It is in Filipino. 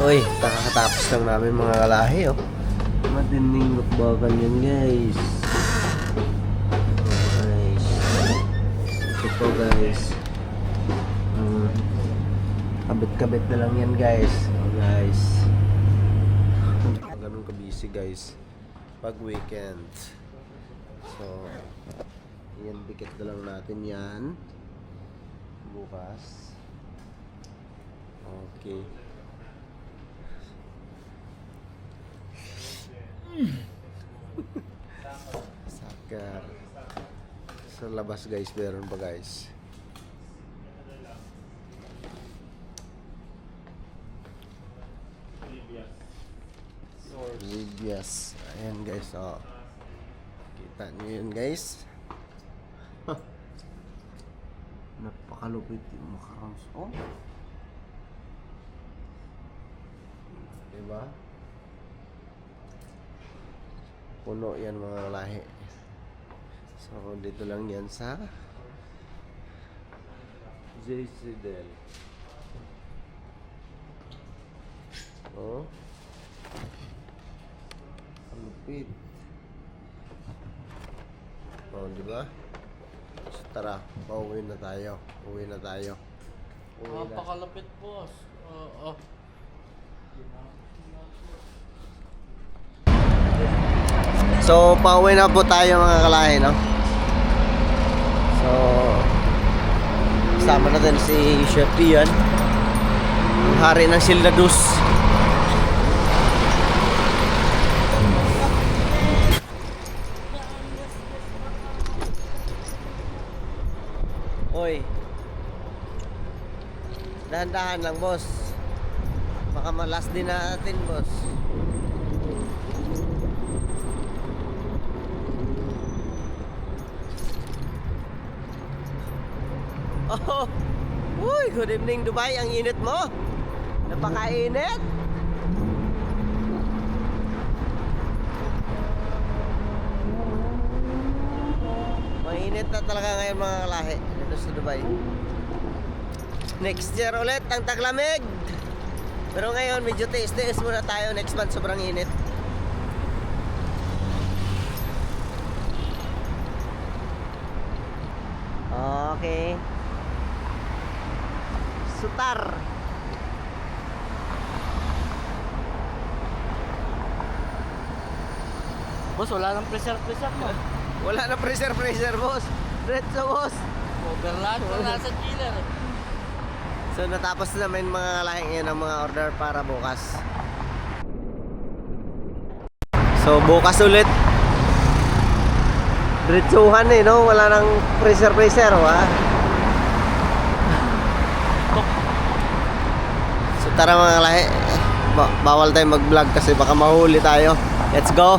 Uy, nakakatapos lang namin mga kalahi, oh. Matinding lukbakan yan, guys. Oh, guys. Ito po, guys. Kabit-kabit na lang yan, guys. Oh, guys. Ganun ka-busy, guys. Pag weekend. So, yan, dikit na lang natin yan. Bukas. Okay. Sakar. Sa labas, guys, meron pa, guys. Libyas. Ayan, guys, oh. Kita nyo yun, guys. Napakalupit yung macarons, oh. Diba? Puno yan mga lahi. So dito lang yan sa JC Del. Oh, lupit. Oh, diba? So, tara, pauwi na tayo. Uwi na tayo. Napakalapit, boss. So, pauwi na po tayo mga kalahi, no? So, kasama natin si Chef Ian, ang hari ng Sildados. Oy, dahan-dahan lang, boss. Baka malas din natin, boss. Oh, uy, good evening Dubai. Ang init mo. Napakainit. Mainit na talaga ngayon mga kalahi dito sa Dubai. Next year ulit ang taglamig. Pero ngayon medyo tiis-tiis muna tayo. Next month sobrang init. Okay. Sutar. Boss, wala nang pressure mo. Wala na pressure, boss. Diretso, boss. Overload ko nasa chiller. So natapos namin mga lahing yun ang mga order para bukas. So bukas ulit. Diretsuhan no? Wala nang pressure, ha? So tara mga lahi. Bawal tayo mag-vlog kasi baka mahuli tayo. Let's go!